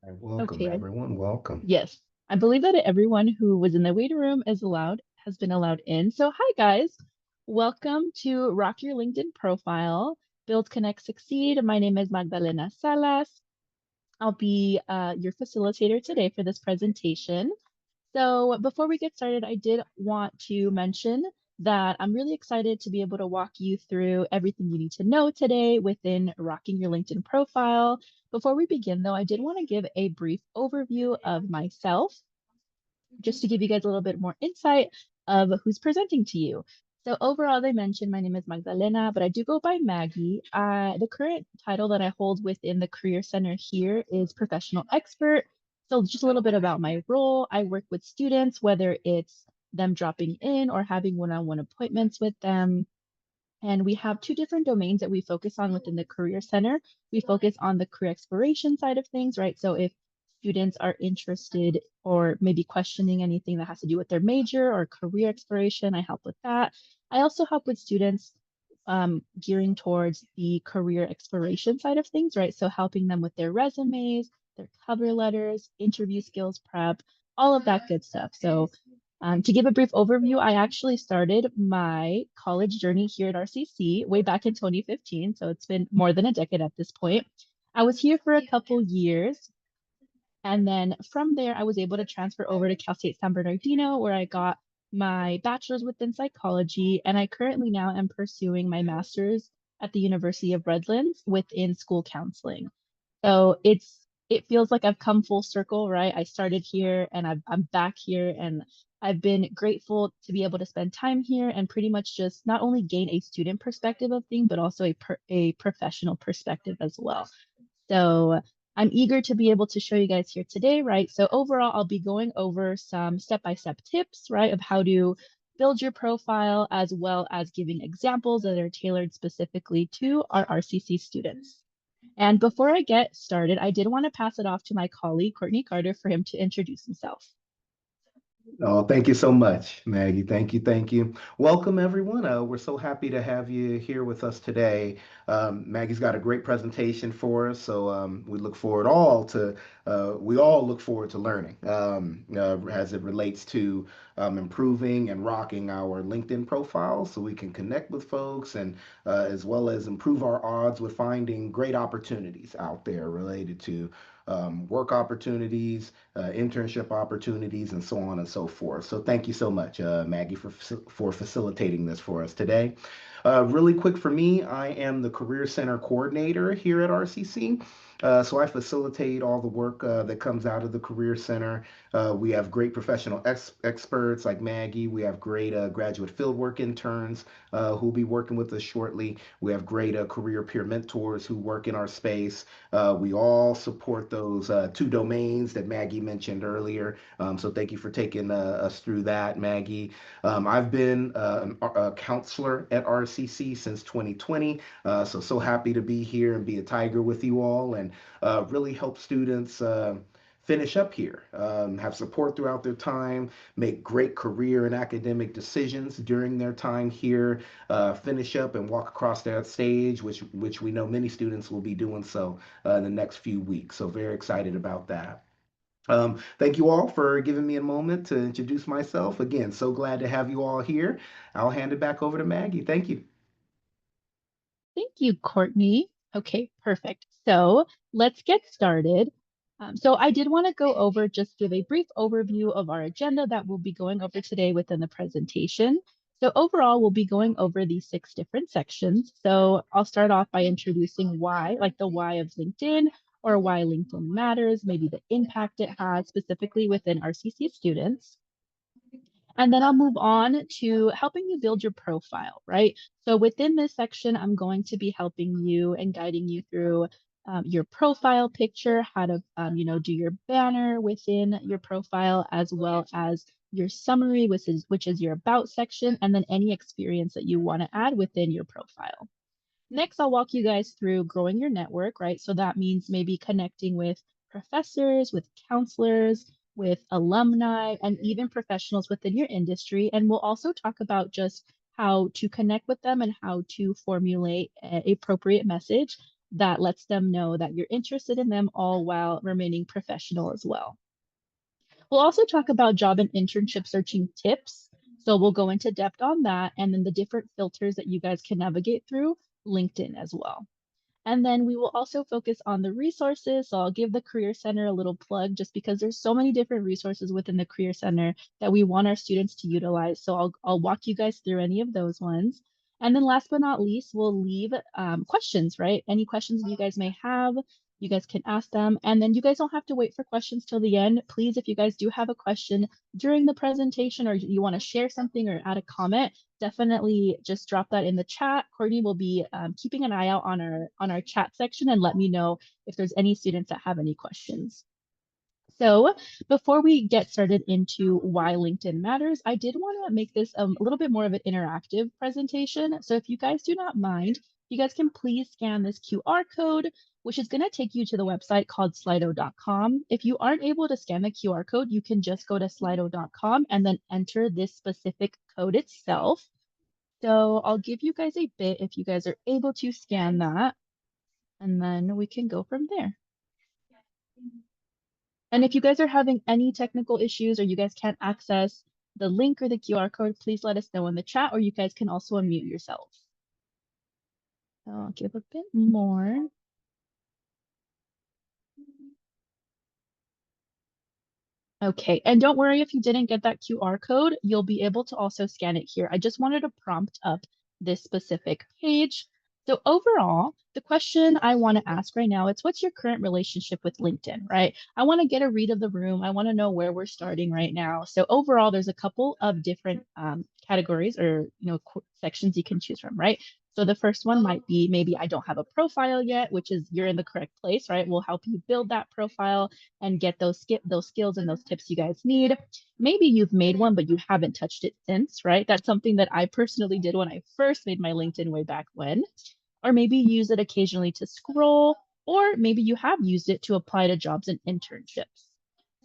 right, welcome Okay, everyone. Welcome. yes. I believe that everyone who was in the waiting room has been allowed in. So hi guys. Welcome to Rock Your LinkedIn Profile, Build, Connect, Succeed. My name is Magdalena Salas. I'll be your facilitator today for this presentation. So before we get started, I did want to mention that I'm really excited to be able to walk you through everything you need to know today within Rocking Your LinkedIn Profile. Before we begin, though, I did want to give a brief overview of myself, just to give you guys a little bit more insight of who's presenting to you. So overall, they mentioned my name is Magdalena, but I do go by Maggie. The current title that I hold within the Career Center here is Professional Expert. So just a little bit about my role. I work with students, whether it's them dropping in or having one-on-one appointments with them. And we have two different domains that we focus on within the Career Center. We focus on the career exploration side of things, right? So if students are interested or maybe questioning anything that has to do with their major or career exploration, I help with that. I also help with students gearing towards the career exploration side of things, right? So helping them with their resumes, their cover letters, interview skills prep, all of that good stuff. So to give a brief overview, I actually started my college journey here at RCC way back in 2015. So it's been more than a decade at this point. I was here for a couple years. And then from there, I was able to transfer over to Cal State San Bernardino, where I got my bachelor's within psychology. And I currently now am pursuing my master's at the University of Redlands within school counseling. So it feels like I've come full circle, right? I started here and I'm back here and I've been grateful to be able to spend time here and pretty much just not only gain a student perspective of things, but also a professional perspective as well. So I'm eager to be able to show you guys here today, right? So overall, I'll be going over some step-by-step tips, right, of how to build your profile, as well as giving examples that are tailored specifically to our RCC students. And before I get started, I did want to pass it off to my colleague, Courtney Carter, for him to introduce himself. Oh, thank you so much, Maggie. Thank you. Thank you. Welcome, everyone. We're so happy to have you here with us today. Maggie's got a great presentation for us, so we all look forward to learning as it relates to improving and rocking our LinkedIn profile so we can connect with folks and as well as improve our odds with finding great opportunities out there related to work opportunities, internship opportunities, and so on and so forth. So thank you so much, Maggie, for facilitating this for us today. Really quick for me, I am the Career Center Coordinator here at RCC. So I facilitate all the work that comes out of the Career Center. We have great professional experts like Maggie. We have great graduate fieldwork interns who'll be working with us shortly. We have great career peer mentors who work in our space. We all support those two domains that Maggie mentioned earlier. So thank you for taking us through that, Maggie. I've been a counselor at RCC since 2020. So happy to be here and be a tiger with you all and really help students finish up here, have support throughout their time, make great career and academic decisions during their time here, finish up and walk across that stage, which we know many students will be doing so in the next few weeks. So very excited about that. Thank you all for giving me a moment to introduce myself. Again, so glad to have you all here. I'll hand it back over to Maggie. Thank you. Thank you, Courtney. Okay, perfect. So let's get started. So I did want to go over, just give a brief overview of our agenda that we'll be going over today within the presentation. So overall, we'll be going over these 6 different sections. So I'll start off by introducing why, like the why of LinkedIn or why LinkedIn matters, maybe the impact it has specifically within RCC students. And then I'll move on to helping you build your profile, right? So within this section, I'm going to be helping you and guiding you through your profile picture, how to, do your banner within your profile, as well as your summary, which is your about section, and then any experience that you want to add within your profile. Next, I'll walk you guys through growing your network, right? So that means maybe connecting with professors, with counselors, with alumni, and even professionals within your industry. And we'll also talk about just how to connect with them and how to formulate an appropriate message that lets them know that you're interested in them all while remaining professional as well. We'll also talk about job and internship searching tips. So we'll go into depth on that and then the different filters that you guys can navigate through LinkedIn as well. And then we will also focus on the resources. So I'll give the Career Center a little plug just because there's so many different resources within the Career Center that we want our students to utilize. So I'll walk you guys through any of those ones. And then last but not least, we'll leave questions, right? Any questions that you guys may have, you guys can ask them. And then you guys don't have to wait for questions till the end. Please, if you guys do have a question during the presentation or you want to share something or add a comment, definitely just drop that in the chat. Courtney will be keeping an eye out on our chat section and let me know if there's any students that have any questions. So before we get started into why LinkedIn matters, I did want to make this a little bit more of an interactive presentation. So if you guys do not mind, you guys can please scan this QR code, which is going to take you to the website called slido.com. If you aren't able to scan the QR code, you can just go to slido.com and then enter this specific code itself. So I'll give you guys a bit if you guys are able to scan that, and then we can go from there. And if you guys are having any technical issues or you guys can't access the link or the QR code, please let us know in the chat, or you guys can also unmute yourselves. So I'll give a bit more. Okay, and don't worry if you didn't get that QR code, you'll be able to also scan it here. I just wanted to prompt up this specific page. So overall, the question I want to ask right now is what's your current relationship with LinkedIn, right? I want to get a read of the room. I want to know where we're starting right now. So overall, there's a couple of different categories or sections you can choose from, right? So the first one might be maybe I don't have a profile yet, which is you're in the correct place, right? We'll help you build that profile and get those skills and those tips you guys need. Maybe you've made one, but you haven't touched it since, right? That's something that I personally did when I first made my LinkedIn way back when. Or maybe use it occasionally to scroll, or maybe you have used it to apply to jobs and internships.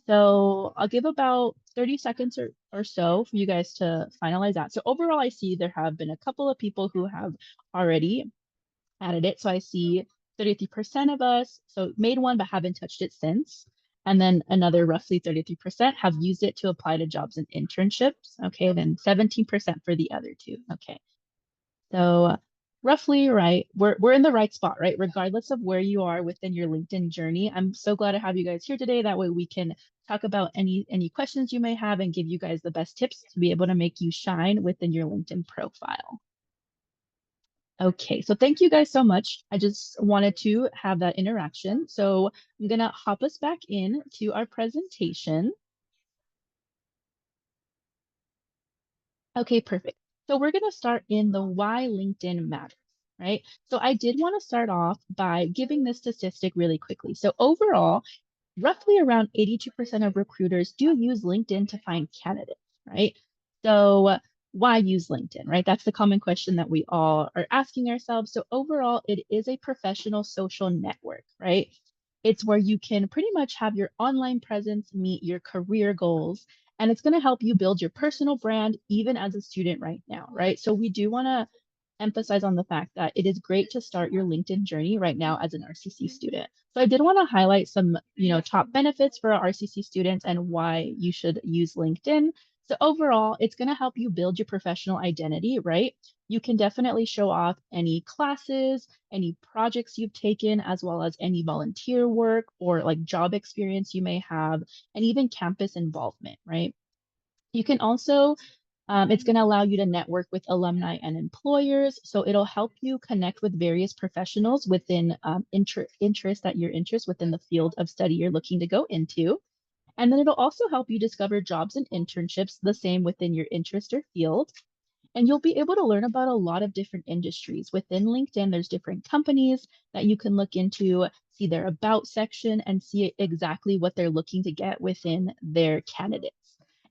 So I'll give about 30 seconds or so for you guys to finalize that. So overall, I see there have been a couple of people who have already added it. So I see 33% of us so made one but haven't touched it since. And then another roughly 33% have used it to apply to jobs and internships. Okay, then 17% for the other two. Okay. So roughly right, we're in the right spot, right? Regardless of where you are within your LinkedIn journey. I'm so glad to have you guys here today. That way we can talk about any questions you may have and give you guys the best tips to be able to make you shine within your LinkedIn profile. Okay, so thank you guys so much. I just wanted to have that interaction. So I'm gonna hop us back in to our presentation. Okay, perfect. So we're gonna start in the why LinkedIn matters, right? So I did want to start off by giving this statistic really quickly. So overall, roughly around 82% of recruiters do use LinkedIn to find candidates, right? So why use LinkedIn, right? That's the common question that we all are asking ourselves. So overall, it is a professional social network, right? It's where you can pretty much have your online presence meet your career goals, and it's going to help you build your personal brand even as a student right now, right? So we do want to emphasize on the fact that it is great to start your LinkedIn journey right now as an RCC student. So I did want to highlight some, top benefits for our RCC students and why you should use LinkedIn. So overall, it's going to help you build your professional identity, right? You can definitely show off any classes, any projects you've taken, as well as any volunteer work or like job experience you may have, and even campus involvement, right? You can also it's going to allow you to network with alumni and employers. So it'll help you connect with various professionals within interest that your interest within the field of study you're looking to go into. And then it'll also help you discover jobs and internships the same within your interest or field. And you'll be able to learn about a lot of different industries. Within LinkedIn, there's different companies that you can look into, see their about section, and see exactly what they're looking to get within their candidates.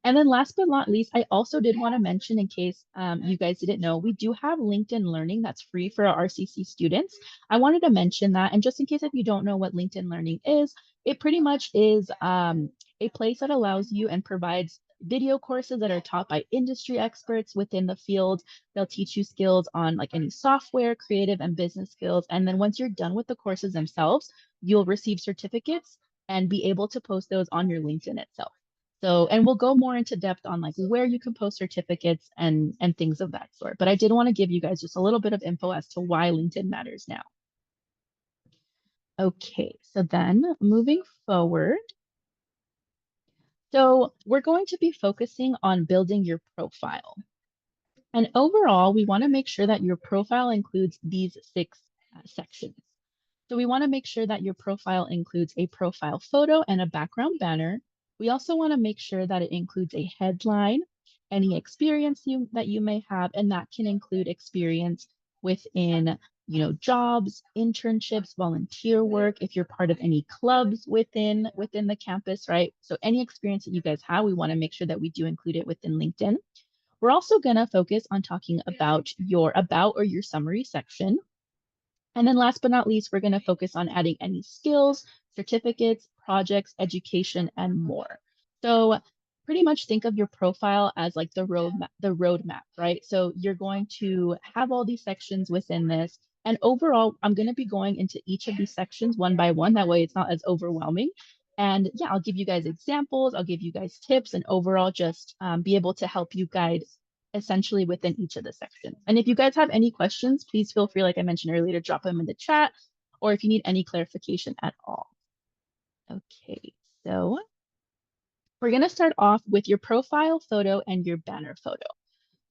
And then last but not least, I also did want to mention, in case you guys didn't know, we do have LinkedIn Learning that's free for our RCC students. I wanted to mention that. And just in case if you don't know what LinkedIn Learning is, it pretty much is a place that allows you and provides video courses that are taught by industry experts within the field. They'll teach you skills on like any software, creative and business skills. And then once you're done with the courses themselves, you'll receive certificates and be able to post those on your LinkedIn itself. So, and we'll go more into depth on like where you can post certificates and things of that sort. But I did want to give you guys just a little bit of info as to why LinkedIn matters now. Okay, so then moving forward. So we're going to be focusing on building your profile. And overall, we want to make sure that your profile includes these six sections. So we want to make sure that your profile includes a profile photo and a background banner. We also want to make sure that it includes a headline, any experience that you may have, and that can include experience within, jobs, internships, volunteer work, if you're part of any clubs within the campus, right? So any experience that you guys have, we want to make sure that we do include it within LinkedIn. We're also going to focus on talking about your about or your summary section. And then last but not least, we're going to focus on adding any skills, certificates, projects, education, and more. So pretty much think of your profile as like the roadmap, right? So you're going to have all these sections within this. And overall, I'm going to be going into each of these sections one by one. That way it's not as overwhelming. And yeah, I'll give you guys examples, I'll give you guys tips, and overall just be able to help you guide essentially within each of the sections. And if you guys have any questions, please feel free, like I mentioned earlier, to drop them in the chat, or if you need any clarification at all. Okay, so we're going to start off with your profile photo and your banner photo.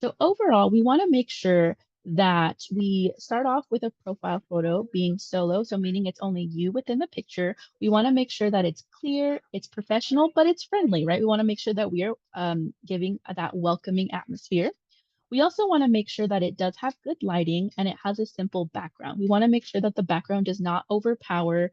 So overall, we want to make sure that we start off with a profile photo being solo, so meaning it's only you within the picture. We want to make sure that it's clear, it's professional, but it's friendly, right? We want to make sure that we are giving that welcoming atmosphere. We also want to make sure that it does have good lighting and it has a simple background. We want to make sure that the background does not overpower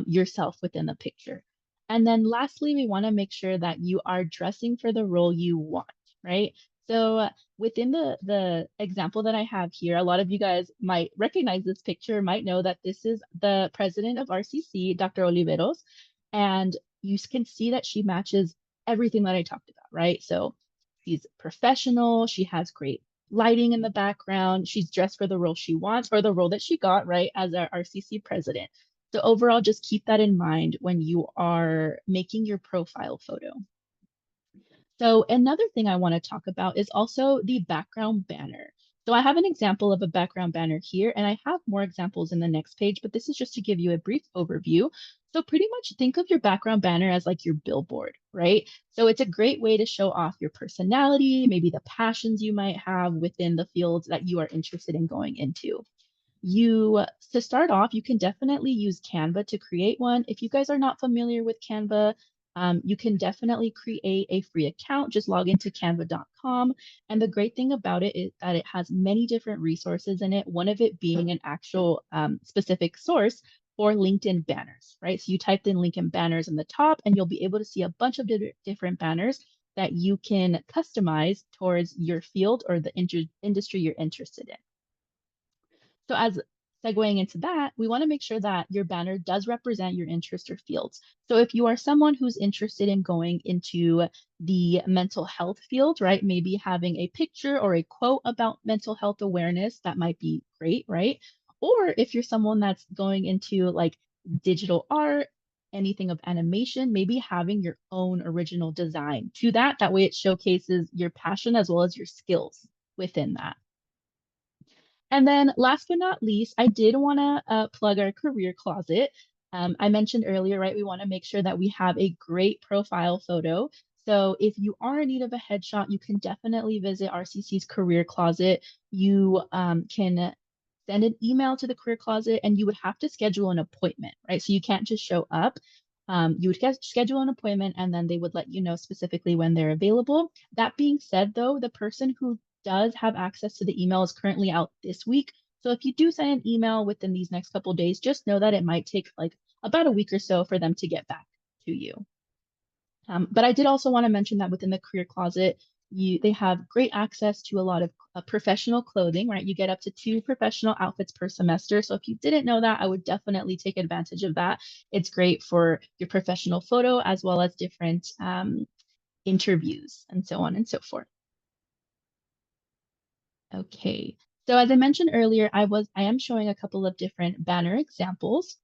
yourself within the picture. And then lastly, we want to make sure that you are dressing for the role you want, right? So within the example that I have here, a lot of you guys might recognize this picture, might know that this is the president of RCC, Dr. Oliveros, and you can see that she matches everything that I talked about, right? So she's professional, she has great lighting in the background, she's dressed for the role she wants or the role that she got, right, as our RCC president. So overall, just keep that in mind when you are making your profile photo. So another thing I want to talk about is also the background banner. So I have an example of a background banner here, and I have more examples in the next page, but this is just to give you a brief overview. So pretty much think of your background banner as like your billboard, right? So it's a great way to show off your personality, maybe the passions you might have within the fields that you are interested in going into. To start off, you can definitely use Canva to create one. If you guys are not familiar with Canva, you can definitely create a free account. Just log into canva.com. And the great thing about it is that it has many different resources in it, one of it being an actual specific source for LinkedIn banners, right? So you typed in LinkedIn banners in the top, and you'll be able to see a bunch of different banners that you can customize towards your field or the industry you're interested in. So as segueing into that, we want to make sure that your banner does represent your interest or fields. So if you are someone who's interested in going into the mental health field, right? Maybe having a picture or a quote about mental health awareness, that might be great, right? Or if you're someone that's going into like digital art, anything of animation, maybe having your own original design to that. That way it showcases your passion as well as your skills within that. And then last but not least, I did want to plug our career closet. I mentioned earlier, right? We want to make sure that we have a great profile photo. So if you are in need of a headshot, you can definitely visit RCC's career closet. You can send an email to the career closet and you would have to schedule an appointment, right? So you can't just show up. You would schedule an appointment and then they would let you know specifically when they're available. That being said, though, the person who does have access to the email is currently out this week. So if you do send an email within these next couple days, just know that it might take like about a week or so for them to get back to you. But I did also want to mention that within the career closet, they have great access to a lot of professional clothing, right? You get up to 2 professional outfits per semester. So if you didn't know that, I would definitely take advantage of that. It's great for your professional photo as well as different interviews, and so on and so forth. Okay, so as I mentioned earlier, I am showing a couple of different banner examples.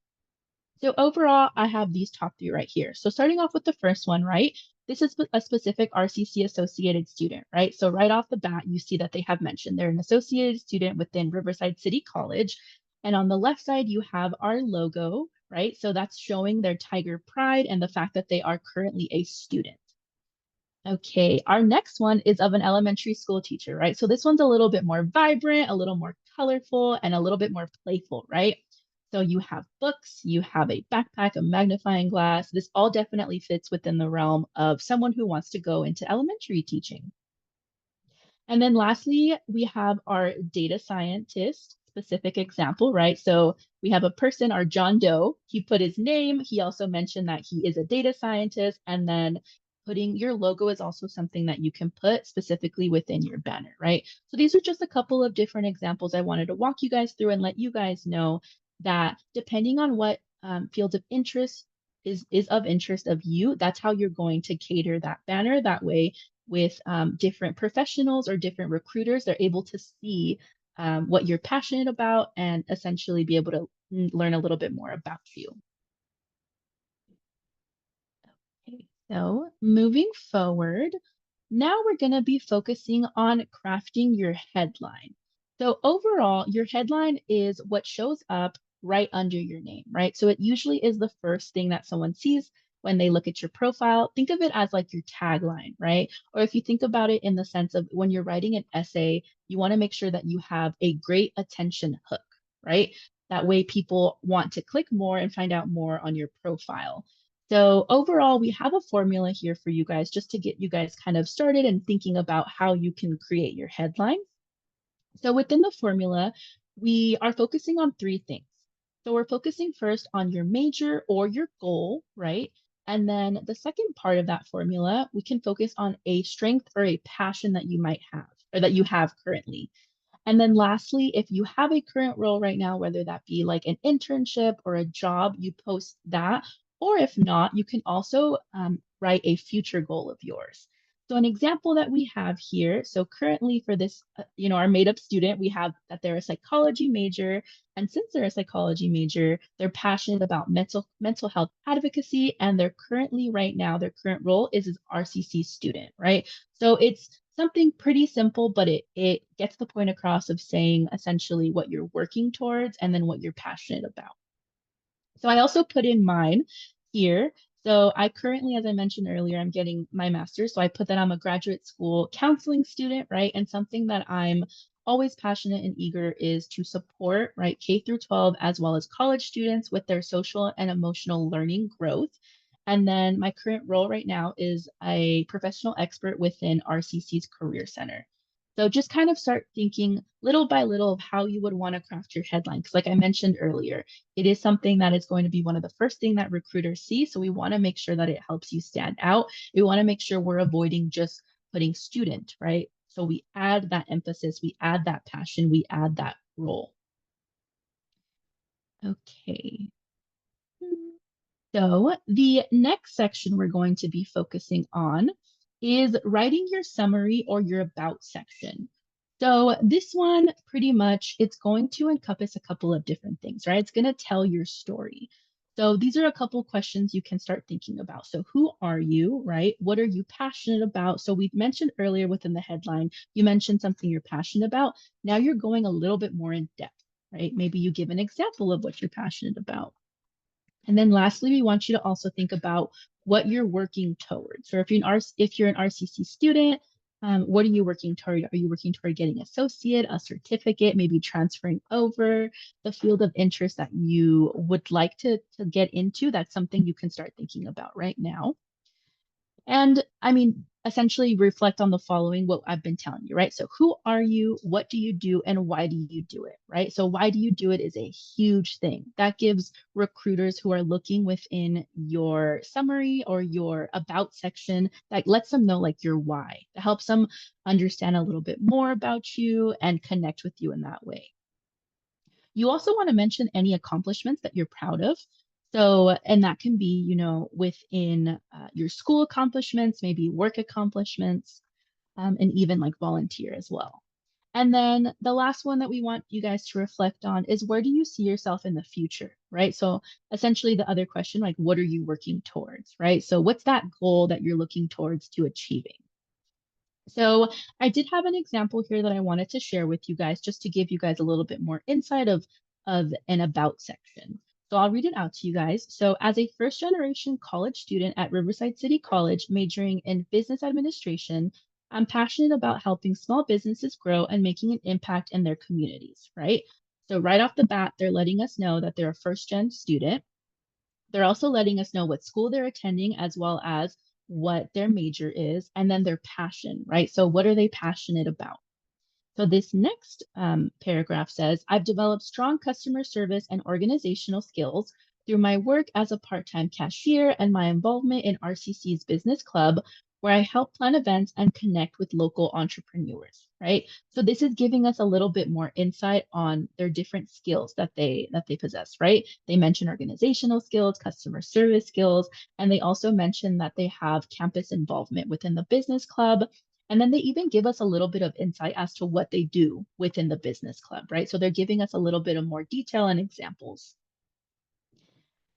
So overall, I have these top three right here. So starting off with the first one, right? This is a specific RCC associated student, right? So right off the bat, you see that they have mentioned they're an associated student within Riverside City College. And on the left side, you have our logo, right? So that's showing their Tiger Pride and the fact that they are currently a student. Okay, our next one is of an elementary school teacher, right? So this one's a little bit more vibrant, a little more colorful, and a little bit more playful, right? So you have books, you have a backpack, a magnifying glass. This all definitely fits within the realm of someone who wants to go into elementary teaching. And then lastly, we have our data scientist specific example, right? So we have a person, our John Doe. He put his name. He also mentioned that he is a data scientist. And then putting your logo is also something that you can put specifically within your banner, right? So these are just a couple of different examples I wanted to walk you guys through and let you guys know that depending on what fields of interest is of interest of you, that's how you're going to cater that banner. That way, with different professionals or different recruiters, they're able to see what you're passionate about and essentially be able to learn a little bit more about you. Okay, so moving forward, now we're going to be focusing on crafting your headline. So overall, your headline is what shows up right under your name, right? So it usually is the first thing that someone sees when they look at your profile. Think of it as like your tagline, right? Or if you think about it in the sense of when you're writing an essay, you want to make sure that you have a great attention hook, right? That way people want to click more and find out more on your profile. So overall, we have a formula here for you guys just to get you guys kind of started and thinking about how you can create your headline. So within the formula, we are focusing on three things. So we're focusing first on your major or your goal, right? And then the second part of that formula, we can focus on a strength or a passion that you might have or that you have currently. And then lastly, if you have a current role right now, whether that be like an internship or a job, you post that. Or if not, you can also write a future goal of yours. So an example that we have here, so currently for this, our made up student, we have that they're a psychology major. And since they're a psychology major, they're passionate about mental health advocacy. And they're currently right now, their current role is an RCC student, right? So it's something pretty simple, but it gets the point across of saying essentially what you're working towards and then what you're passionate about. So I also put in mine here. So I currently, as I mentioned earlier, I'm getting my master's. So I put that I'm a graduate school counseling student, right? And something that I'm always passionate and eager is to support, right, K through 12 as well as college students with their social and emotional learning growth. And then my current role right now is a professional expert within RCC's Career Center. So just kind of start thinking little by little of how you would want to craft your headline. Because like I mentioned earlier, it is something that is going to be one of the first thing that recruiters see. So we want to make sure that it helps you stand out. We want to make sure we're avoiding just putting student, right? So we add that emphasis, we add that passion, we add that role. Okay. So the next section we're going to be focusing on is writing your summary or your about section. So this one pretty much it's going to encompass a couple of different things, right? It's going to tell your story. So these are a couple of questions you can start thinking about. So who are you, right? What are you passionate about? So we mentioned earlier within the headline, you mentioned something you're passionate about. Now you're going a little bit more in depth, right? Maybe you give an example of what you're passionate about. And then lastly, we want you to also think about what you're working towards. So if you're an RCC student, what are you working toward? Are you working toward getting associate, a certificate, maybe transferring over the field of interest that you would like to get into? That's something you can start thinking about right now. And I mean, essentially reflect on the following, what I've been telling you, right? So who are you? What do you do? And why do you do it, right? So why do you do it is a huge thing. That gives recruiters who are looking within your summary or your about section, that lets them know like your why. It helps them understand a little bit more about you and connect with you in that way. You also want to mention any accomplishments that you're proud of. So, and that can be, within your school accomplishments, maybe work accomplishments, and even like volunteer as well. And then the last one that we want you guys to reflect on is where do you see yourself in the future, right? So essentially the other question, like what are you working towards, right? So what's that goal that you're looking towards to achieving? So I did have an example here that I wanted to share with you guys just to give you guys a little bit more insight of an about section. So I'll read it out to you guys. So as a first generation college student at Riverside City College, majoring in business administration, I'm passionate about helping small businesses grow and making an impact in their communities, right? So right off the bat, they're letting us know that they're a first gen student. They're also letting us know what school they're attending as well as what their major is, and then their passion, right? So, what are they passionate about? So, this next paragraph says I've developed strong customer service and organizational skills through my work as a part time cashier and my involvement in RCC's business club, where I help plan events and connect with local entrepreneurs, right? So this is giving us a little bit more insight on their different skills that they possess, right? They mention organizational skills, customer service skills, and they also mention that they have campus involvement within the business club, and then they even give us a little bit of insight as to what they do within the business club, right? So they're giving us a little bit of more detail and examples.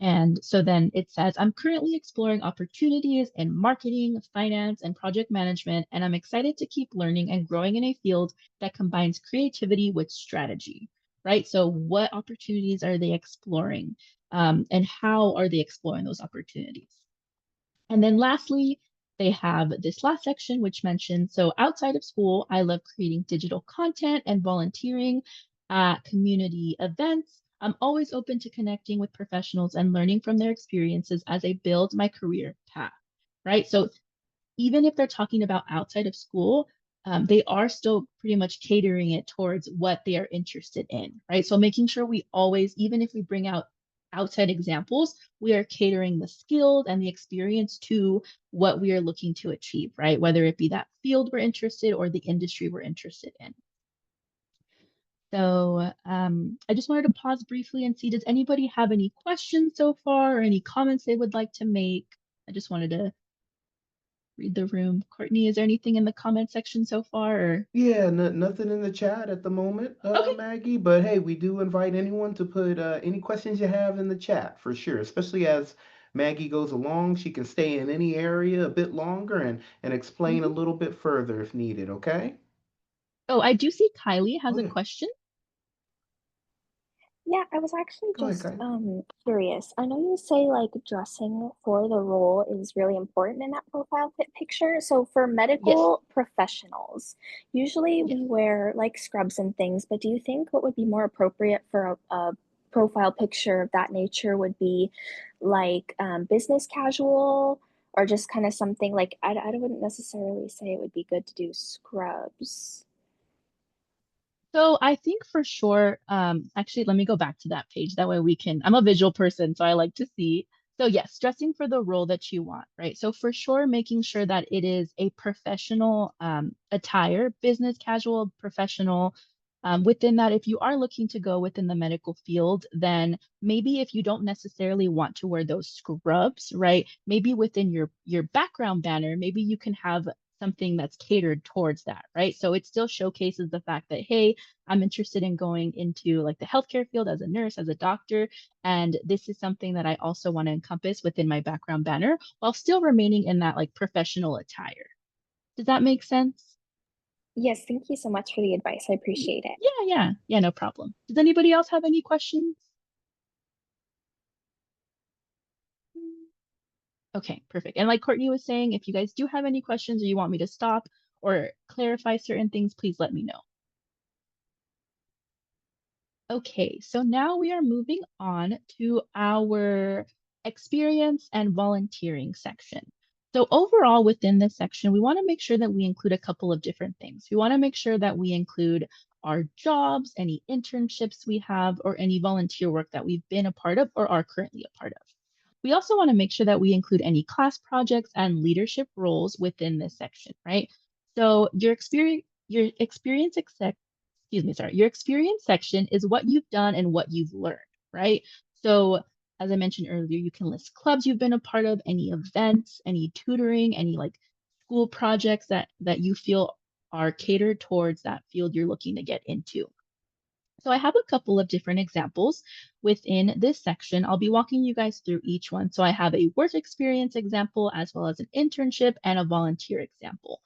And so then it says, I'm currently exploring opportunities in marketing, finance, and project management, and I'm excited to keep learning and growing in a field that combines creativity with strategy, right? So, what opportunities are they exploring? And how are they exploring those opportunities? And then lastly, they have this last section, which mentions so outside of school, I love creating digital content and volunteering at community events. I'm always open to connecting with professionals and learning from their experiences as I build my career path, right? So even if they're talking about outside of school, they are still pretty much catering it towards what they are interested in, right? So making sure we always, even if we bring out outside examples, we are catering the skills and the experience to what we are looking to achieve, right? Whether it be that field we're interested or the industry we're interested in. So I just wanted to pause briefly and see, does anybody have any questions so far or any comments they would like to make? I just wanted to read the room. Courtney, is there anything in the comment section so far? Or Yeah, nothing in the chat at the moment, okay. Maggie. But hey, we do invite anyone to put any questions you have in the chat for sure. Especially as Maggie goes along, she can stay in any area a bit longer and explain a Mhm. little bit further if needed. Okay? Oh, I do see Kylie has Oh a yeah, question. Yeah, I was actually go ahead, just guys. curious. I know you say like dressing for the role is really important in that profile picture. So for Yes. medical professionals, usually Yes. we wear like scrubs and things, but do you think what would be more appropriate for a profile picture of that nature would be like business casual or just kind of something like I wouldn't necessarily say it would be good to do scrubs. So I think for sure, actually, let me go back to that page. That way we can, I'm a visual person, so I like to see. So yes, dressing for the role that you want, right? So for sure, making sure that it is a professional attire, business casual, professional. Within that, if you are looking to go within the medical field, then maybe if you don't necessarily want to wear those scrubs, right? Maybe within your background banner, maybe you can have something that's catered towards that, right? So it still showcases the fact that, hey, I'm interested in going into like the healthcare field as a nurse, as a doctor. And this is something that I also want to encompass within my background banner while still remaining in that like professional attire. Does that make sense? Yes, thank you so much for the advice. I Y- appreciate it. Yeah, yeah, yeah, no problem. Does anybody else have any questions? Okay, perfect. And like Courtney was saying, if you guys do have any questions or you want me to stop or clarify certain things, please let me know. Okay, so now we are moving on to our experience and volunteering section. So overall within this section, we want to make sure that we include a couple of different things. We want to make sure that we include our jobs, any internships we have, or any volunteer work that we've been a part of or are currently a part of. We also want to make sure that we include any class projects and leadership roles within this section, right? So your experience excuse me, sorry, your experience section is what you've done and what you've learned, right? So as I mentioned earlier, you can list clubs you've been a part of, any events, any tutoring, any like school projects that you feel are catered towards that field you're looking to get into. So I have a couple of different examples within this section. I'll be walking you guys through each one. So I have a work experience example, as well as an internship and a volunteer example.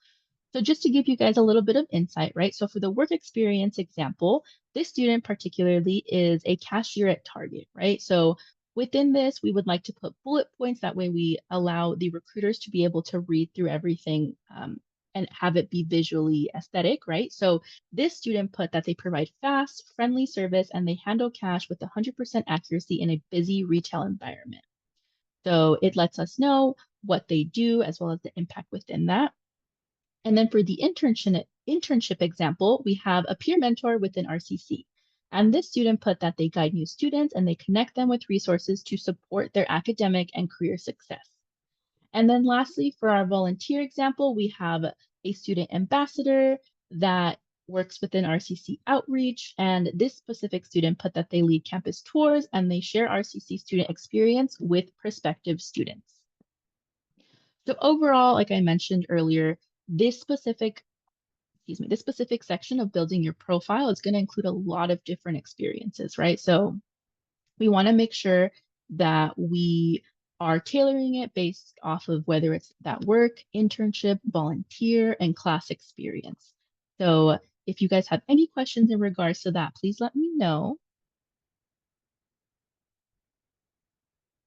So just to give you guys a little bit of insight, right? So for the work experience example, this student particularly is a cashier at Target, right? So within this, we would like to put bullet points. That way we allow the recruiters to be able to read through everything and have it be visually aesthetic, right? So this student put that they provide fast, friendly service, and they handle cash with 100% accuracy in a busy retail environment. So it lets us know what they do as well as the impact within that. And then for the internship example, we have a peer mentor within RCC. And this student put that they guide new students and they connect them with resources to support their academic and career success. And then lastly, for our volunteer example, we have a student ambassador that works within RCC outreach. And this specific student put that they lead campus tours and they share RCC student experience with prospective students. So overall, like I mentioned earlier, this specific section of building your profile is going to include a lot of different experiences, right? So we want to make sure that we are tailoring it based off of whether it's that work, internship, volunteer, and class experience. So if you guys have any questions in regards to that, please let me know.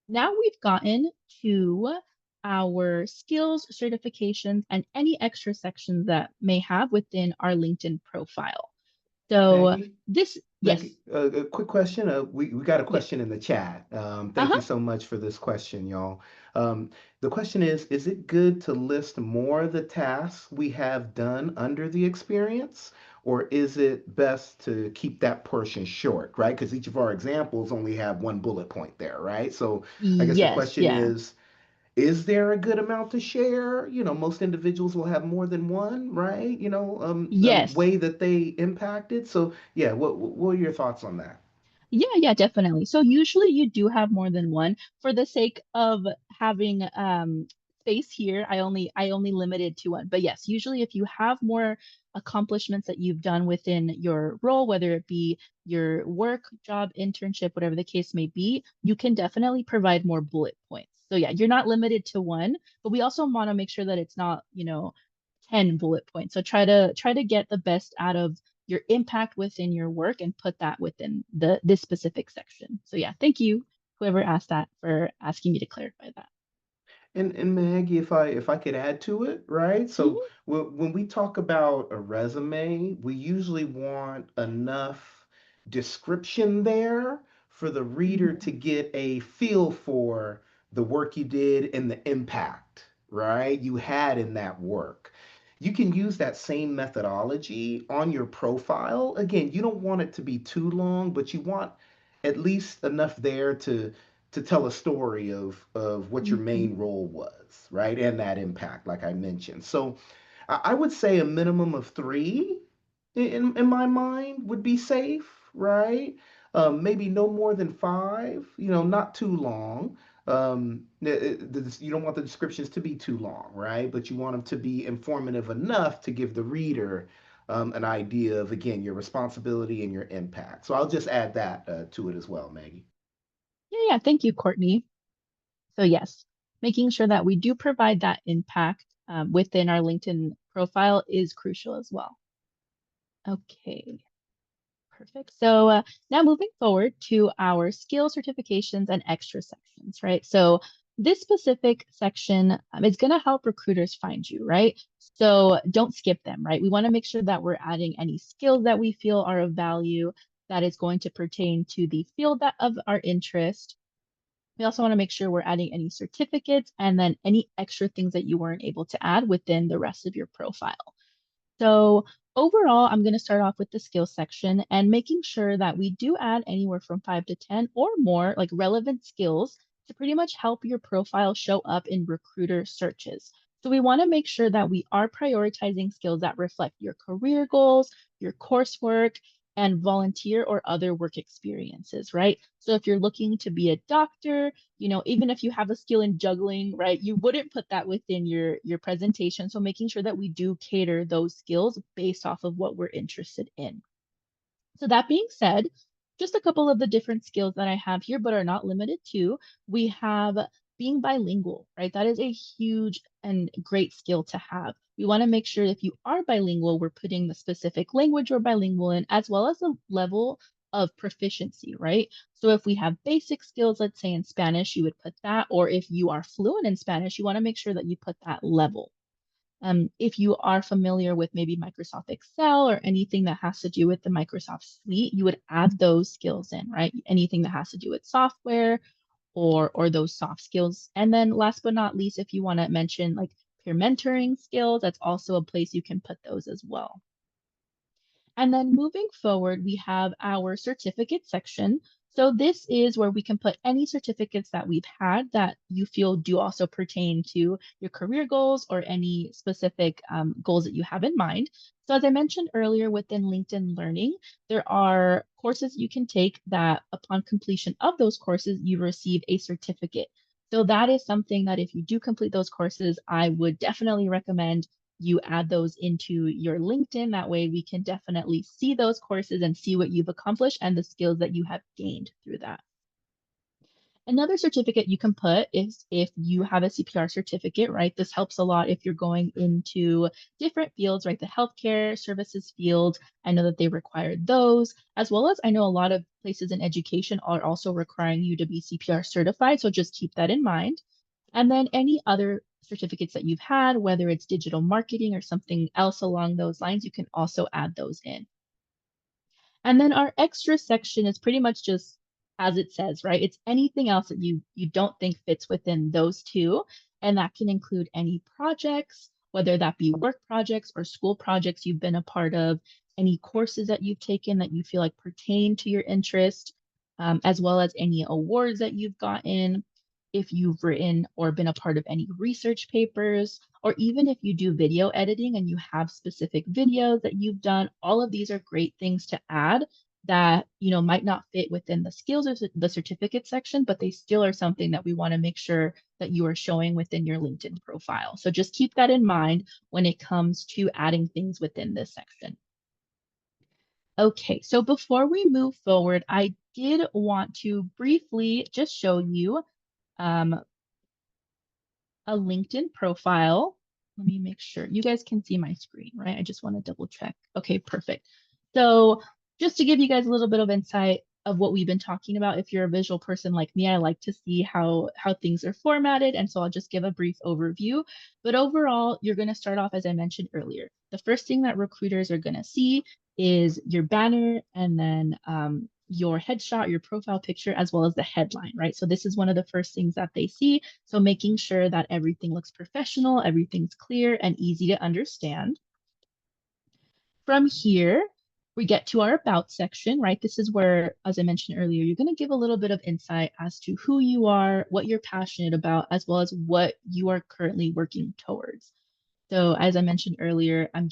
Now we've gotten to our skills, certifications, and any extra sections that may have within our LinkedIn profile. So Maggie, yes, Maggie, a quick question. We got a yeah, question in the chat. Thank you uh-huh. so much for this question, y'all. The question is it good to list more of the tasks we have done under the experience, or is it best to keep that portion short, right? Because each of our examples only have one bullet point there, right? So I guess the Yes, question yeah. is there a good amount to share? Most individuals will have more than one, right? Yes. Way that they impacted. So yeah, what are your thoughts on that? Yeah, definitely. So usually you do have more than one. For the sake of having space here, I only limited to one. But yes, usually if you have more accomplishments that you've done within your role, whether it be your work, job, internship, whatever the case may be, you can definitely provide more bullet points. So yeah, you're not limited to one, but we also want to make sure that it's not, 10 bullet points. So try to get the best out of your impact within your work and put that within this specific section. So yeah, thank you, whoever asked that, for asking me to clarify that. And Maggie, if I could add to it, right? So Mhm, when we talk about a resume, we usually want enough description there for the reader mhm, to get a feel for the work you did and the impact, right? You had in that work. You can use that same methodology on your profile. Again, you don't want it to be too long, but you want at least enough there to tell a story of what your mhm, main role was, right? And that impact, like I mentioned. So I would say a minimum of three in my mind would be safe, right? Maybe no more than five, not too long. You don't want the descriptions to be too long, right? But you want them to be informative enough to give the reader an idea of, again, your responsibility and your impact. So I'll just add that to it as well, Maggie. yeah, thank you, Courtney. So yes, making sure that we do provide that impact within our LinkedIn profile is crucial as well. Okay. Perfect. So now moving forward to our skill certifications and extra sections, right? So this specific section is going to help recruiters find you, right? So don't skip them, right? We want to make sure that we're adding any skills that we feel are of value that is going to pertain to the field of our interest. We also want to make sure we're adding any certificates and then any extra things that you weren't able to add within the rest of your profile. So overall, I'm going to start off with the skills section and making sure that we do add anywhere from 5 to 10 or more like relevant skills to pretty much help your profile show up in recruiter searches. So we want to make sure that we are prioritizing skills that reflect your career goals, your coursework, and volunteer or other work experiences, right? So if you're looking to be a doctor, even if you have a skill in juggling, right, you wouldn't put that within your presentation. So making sure that we do cater those skills based off of what we're interested in. So that being said, just a couple of the different skills that I have here, but are not limited to, we have being bilingual, right? That is a huge and great skill to have. We want to make sure if you are bilingual, we're putting the specific language we're bilingual in, as well as a level of proficiency, right? So if we have basic skills, let's say in Spanish, you would put that, or if you are fluent in Spanish, you want to make sure that you put that level. If you are familiar with maybe Microsoft Excel or anything that has to do with the Microsoft suite, you would add those skills in, right? Anything that has to do with software or those soft skills. And then last but not least, if you want to mention like peer mentoring skills, that's also a place you can put those as well. And then moving forward, we have our certificate section. So this is where we can put any certificates that we've had that you feel do also pertain to your career goals or any specific goals that you have in mind. So as I mentioned earlier within LinkedIn Learning, there are courses you can take that upon completion of those courses, you receive a certificate. So that is something that if you do complete those courses, I would definitely recommend you add those into your LinkedIn. That way we can definitely see those courses and see what you've accomplished and the skills that you have gained through that. Another certificate you can put is if you have a CPR certificate, right? This helps a lot if you're going into different fields, right? The healthcare services field, I know that they require those, as well as I know a lot of places in education are also requiring you to be CPR certified. So just keep that in mind. And then any other certificates that you've had, whether it's digital marketing or something else along those lines, you can also add those in. And then our extra section is pretty much just as it says, right? It's anything else that you don't think fits within those two, and that can include any projects, whether that be work projects or school projects you've been a part of, any courses that you've taken that you feel like pertain to your interest, as well as any awards that you've gotten, if you've written or been a part of any research papers, or even if you do video editing and you have specific videos that you've done, all of these are great things to add that might not fit within the skills or the certificate section, but they still are something that we want to make sure that you are showing within your LinkedIn profile. So just keep that in mind when it comes to adding things within this section. Okay, so before we move forward, I did want to briefly just show you um, a LinkedIn profile. Let me make sure you guys can see my screen, right? I just want to double check. Okay, perfect. So just to give you guys a little bit of insight of what we've been talking about, if you're a visual person like me, I like to see how things are formatted. And so I'll just give a brief overview. But overall, you're going to start off, as I mentioned earlier. The first thing that recruiters are going to see is your banner and then your headshot, your profile picture, as well as the headline, right? So this is one of the first things that they see. So making sure that everything looks professional, everything's clear and easy to understand. From here, we get to our about section, right? This is where, as I mentioned earlier, you're going to give a little bit of insight as to who you are, what you're passionate about, as well as what you are currently working towards. So as I mentioned earlier, I'm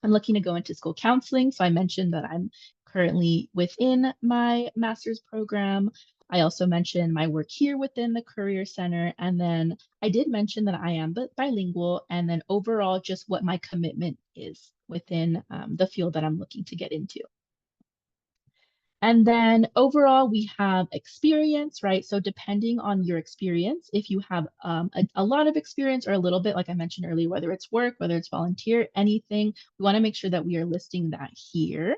looking to go into school counseling. So I mentioned that I'm currently within my master's program. I also mentioned my work here within the Career Center. And then I did mention that I am bilingual. And then overall, just what my commitment is within the field that I'm looking to get into. And then overall, we have experience, right? So depending on your experience, if you have a lot of experience or a little bit, like I mentioned earlier, whether it's work, whether it's volunteer, anything, we want to make sure that we are listing that here.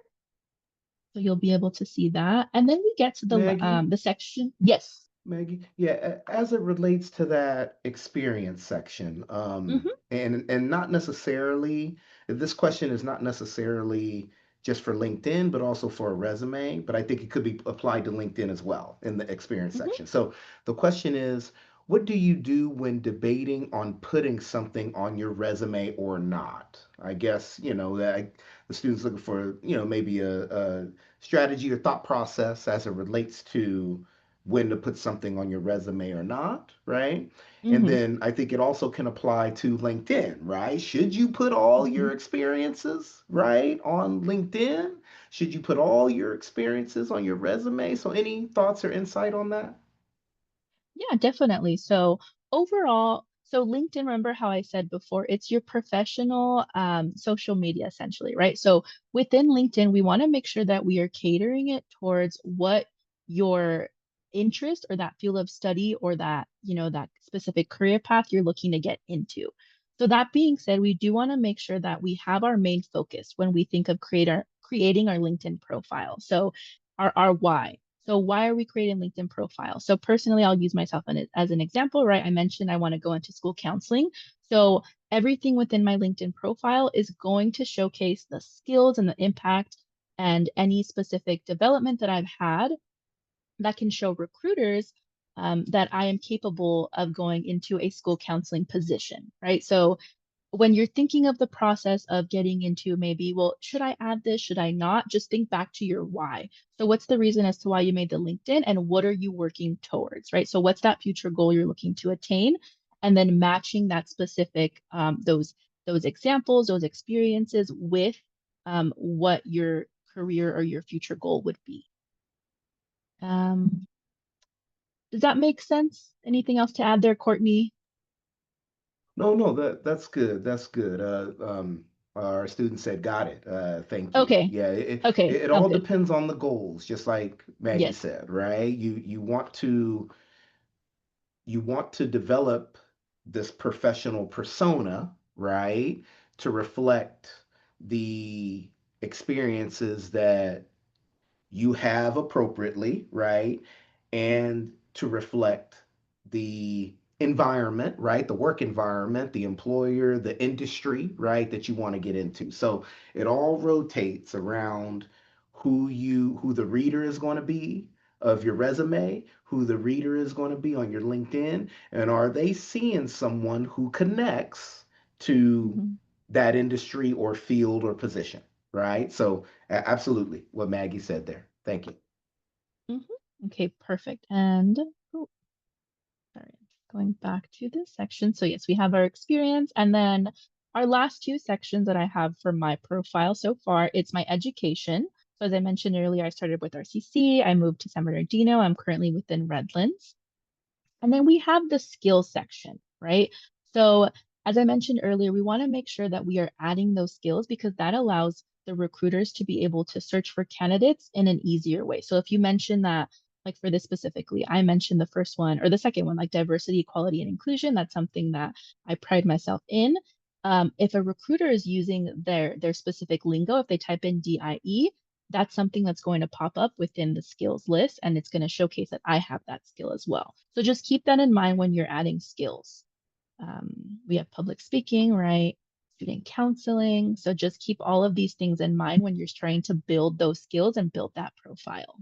So you'll be able to see that. And then we get to Maggie, the section. Yes. Maggie, yeah, as it relates to that experience section, Hmm. and not necessarily, this question is not necessarily just for LinkedIn, but also for a resume, but I think it could be applied to LinkedIn as well in the experience Hmm. section. So the question is, what do you do when debating on putting something on your resume or not? I guess, that the student's looking for, maybe a strategy or thought process as it relates to when to put something on your resume or not, right? And Mm-hmm. then I think it also can apply to LinkedIn, right? Should you put all Mm-hmm. your experiences, right, on LinkedIn? Should you put all your experiences on your resume? So, any thoughts or insight on that? Yeah, definitely. So overall, so LinkedIn, remember how I said before, it's your professional social media essentially, right? So within LinkedIn, we want to make sure that we are catering it towards what your interest or that field of study or that, that specific career path you're looking to get into. So that being said, we do want to make sure that we have our main focus when we think of creating our LinkedIn profile. So our why. So why are we creating LinkedIn profile? So personally, I'll use myself as an example, right? I mentioned I want to go into school counseling. So everything within my LinkedIn profile is going to showcase the skills and the impact and any specific development that I've had that can show recruiters that I am capable of going into a school counseling position, right? So when you're thinking of the process of getting into maybe, well, should I add this? Should I not? Just think back to your why. So, what's the reason as to why you made the LinkedIn and what are you working towards, right? So, what's that future goal you're looking to attain? And then matching that specific, those examples, those experiences with what your career or your future goal would be. Um, does that make sense? Anything else to add there, Courtney? No, no, that's good. That's good. Our student said, "Got it. Thank you." Okay. Yeah, Okay. it Sounds all good. depends on the goals, just like Maggie Yes. said, right? You want to develop this professional persona, right, to reflect the experiences that you have appropriately, right? And to reflect the environment, right? The work environment, the employer, the industry, right? That you want to get into. So it all rotates around who the reader is going to be of your resume, who the reader is going to be on your LinkedIn, and are they seeing someone who connects to Mhm. that industry or field or position, right? So absolutely, what Maggie said there. Thank you. Mhm. Okay, perfect. And oh, sorry, going back to this section. So yes, we have our experience, and then our last two sections that I have for my profile so far, it's my education. So as I mentioned earlier, I started with RCC, I moved to San Bernardino, I'm currently within Redlands. And then we have the skills section, right? So, as I mentioned earlier, we want to make sure that we are adding those skills because that allows the recruiters to be able to search for candidates in an easier way. So, if you mention that, like for this specifically, I mentioned the first one or the second one, like diversity, equality, and inclusion, that's something that I pride myself in. If a recruiter is using their specific lingo, if they type in DIE, that's something that's going to pop up within the skills list and it's going to showcase that I have that skill as well. So just keep that in mind when you're adding skills. We have public speaking, right? Student counseling. So just keep all of these things in mind when you're trying to build those skills and build that profile.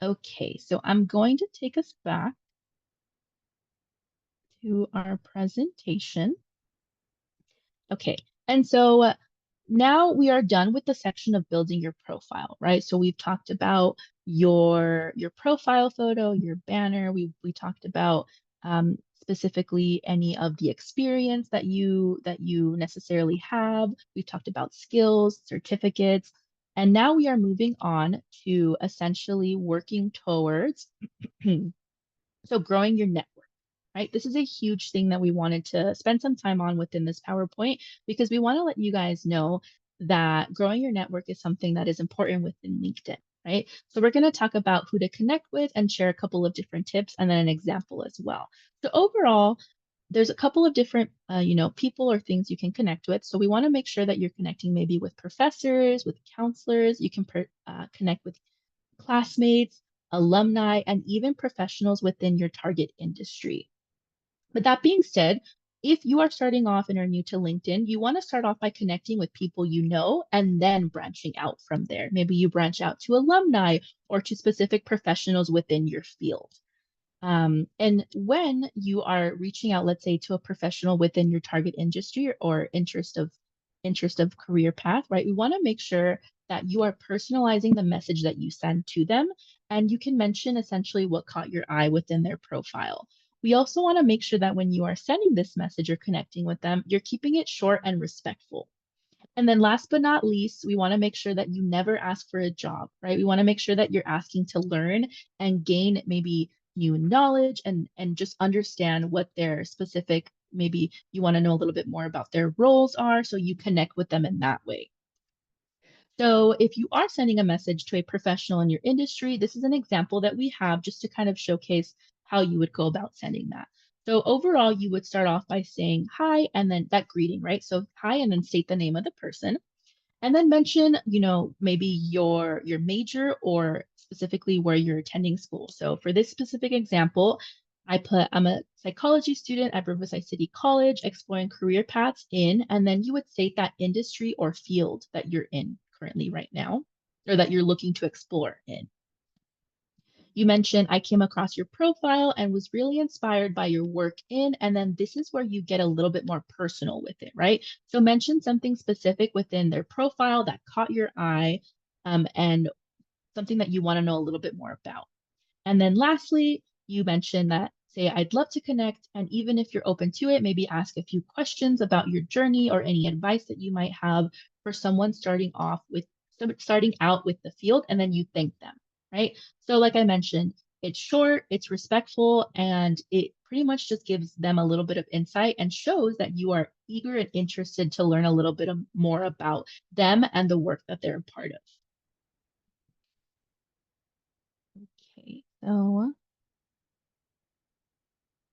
Okay, so I'm going to take us back to our presentation. Okay, and so now we are done with the section of building your profile, right? So we've talked about your profile photo, your banner. We talked about specifically any of the experience that you necessarily have. We've talked about skills, certificates, and now we are moving on to essentially working towards so growing your network, right? This is a huge thing that we wanted to spend some time on within this PowerPoint because we want to let you guys know that growing your network is something that is important within LinkedIn, right? So we're going to talk about who to connect with and share a couple of different tips and then an example as well. So overall, there's a couple of different, people or things you can connect with. So we want to make sure that you're connecting maybe with professors, with counselors. You can connect with classmates, alumni, and even professionals within your target industry. But that being said, if you are starting off and are new to LinkedIn, you want to start off by connecting with people you know and then branching out from there. Maybe you branch out to alumni or to specific professionals within your field. And when you are reaching out, let's say to a professional within your target industry or interest of career path, right? We want to make sure that you are personalizing the message that you send to them. And you can mention essentially what caught your eye within their profile. We also want to make sure that when you are sending this message or connecting with them, you're keeping it short and respectful. And then last but not least, we want to make sure that you never ask for a job, right? We want to make sure that you're asking to learn and gain maybe new knowledge and just understand what their specific, maybe you want to know a little bit more about their roles are, so you connect with them in that way. So if you are sending a message to a professional in your industry, this is an example that we have just to kind of showcase how you would go about sending that. So overall, you would start off by saying hi and then that greeting, right? So hi and then state the name of the person and then mention, maybe your major or specifically where you're attending school. So for this specific example, I'm a psychology student at Riverside City College exploring career paths in, and then you would state that industry or field that you're in currently right now, or that you're looking to explore in. You mentioned I came across your profile and was really inspired by your work in, and then this is where you get a little bit more personal with it, right? So mention something specific within their profile that caught your eye, and something that you want to know a little bit more about. And then lastly, you mentioned that, say, I'd love to connect. And even if you're open to it, maybe ask a few questions about your journey or any advice that you might have for someone starting out with the field, and then you thank them, right? So, like I mentioned, it's short, it's respectful, and it pretty much just gives them a little bit of insight and shows that you are eager and interested to learn a little bit more about them and the work that they're a part of. Okay,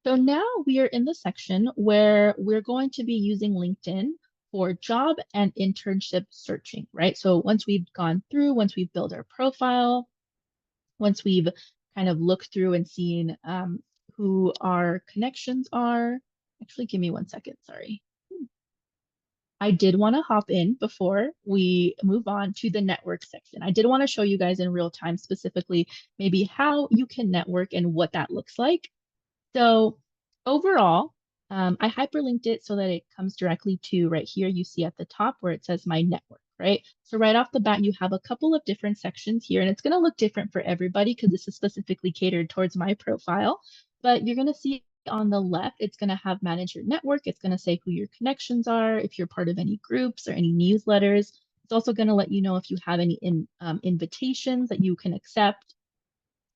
so now we are in the section where we're going to be using LinkedIn for job and internship searching, right? So once we've built our profile, once we've kind of looked through and seen who our connections are. Actually, give me 1 second, sorry. I did want to hop in before we move on to the network section. I did want to show you guys in real time specifically maybe how you can network and what that looks like. So overall, I hyperlinked it so that it comes directly to right here. You see at the top where it says my network, right? So right off the bat, you have a couple of different sections here, and it's going to look different for everybody because this is specifically catered towards my profile. But you're going to see on the left, it's going to have manage your network. It's going to say who your connections are, if you're part of any groups or any newsletters. It's also going to let you know if you have any invitations that you can accept.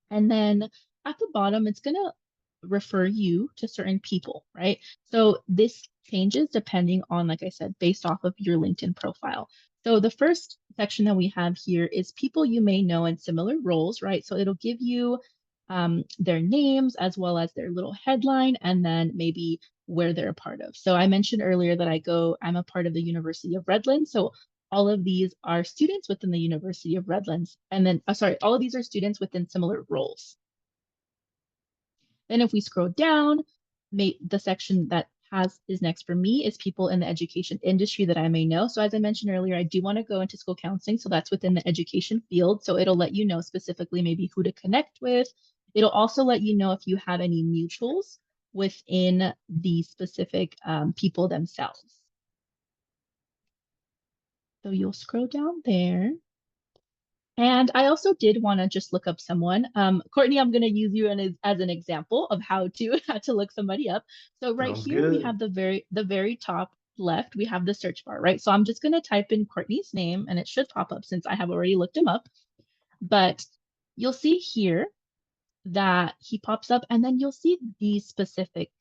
And then at the bottom, it's going to refer you to certain people, right? So this changes depending on, like I said, based off of your LinkedIn profile. So the first section that we have here is people you may know in similar roles, right? So it'll give you their names as well as their little headline and then maybe where they're a part of. So I mentioned earlier that I'm a part of the University of Redlands. So all of these are students within the University of Redlands. And then, all of these are students within similar roles. Then if we scroll down, the section that is next for me is people in the education industry that I may know. So as I mentioned earlier, I do want to go into school counseling. So that's within the education field. So it'll let you know specifically maybe who to connect with. It'll also let you know if you have any mutuals within the specific people themselves. So you'll scroll down there. And I also did want to just look up someone. Courtney, I'm going to use you as an example of how to look somebody up. So right Sounds here, we good. have the very top left, we have the search bar, right? So I'm just going to type in Courtney's name and it should pop up since I have already looked him up. But you'll see here that he pops up and then you'll see these specific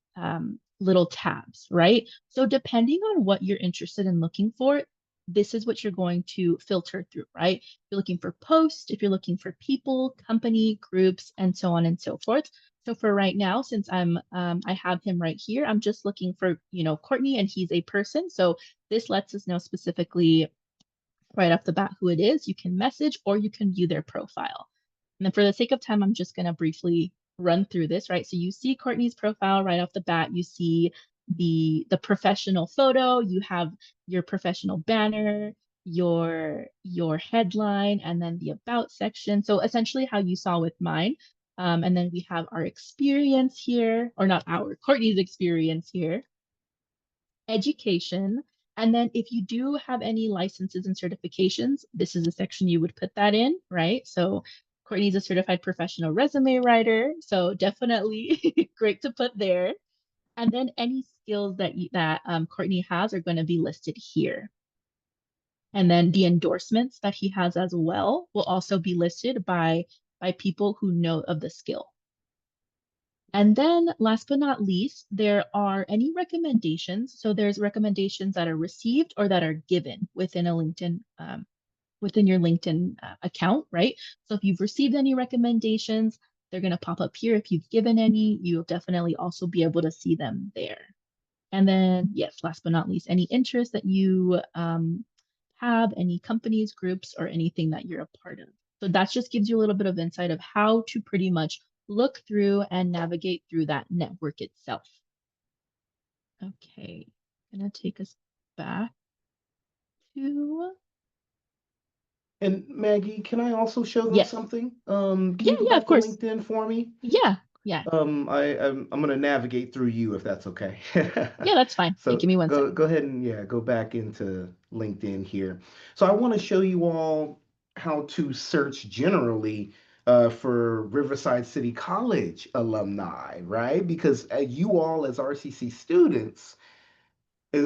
little tabs, right? So depending on what you're interested in looking for, this is what you're going to filter through, right? If you're looking for posts, if you're looking for people, company, groups, and so on and so forth. So for right now, since I have him right here, I'm just looking for, Courtney, and he's a person. So this lets us know specifically right off the bat who it is. You can message or you can view their profile. And then for the sake of time, I'm just going to briefly run through this, right? So you see Courtney's profile right off the bat. You see the professional photo, you have your professional banner, your headline, and then the about section. So essentially how you saw with mine. And then we have our experience here, or not Courtney's experience here, education, And then if you do have any licenses and certifications, this is the section you would put that in, right? So Courtney's a certified professional resume writer, so definitely great to put there. And then any skills that Courtney has are going to be listed here. And then the endorsements that he has as well will also be listed by people who know of the skill. And then last but not least, there are any recommendations. So there's recommendations that are received or that are given within a LinkedIn, within your LinkedIn account, right? So if you've received any recommendations, they're going to pop up here. If you've given any, you'll definitely also be able to see them there. And then, yes, last but not least, any interest that you have, any companies, groups, or anything that you're a part of. So that just gives you a little bit of insight of how to pretty much look through and navigate through that network itself. Okay, gonna take us back to, And Maggie, can I also show them yes, something? Can yeah, you go yeah, of back to course. LinkedIn for me? Yeah, yeah, I'm gonna navigate through you if that's okay. yeah, that's fine. Yeah, So give me one go second. ahead and yeah, go back into LinkedIn here. So I want to show you all how to search generally for Riverside City College alumni, right? Because you all as RCC students,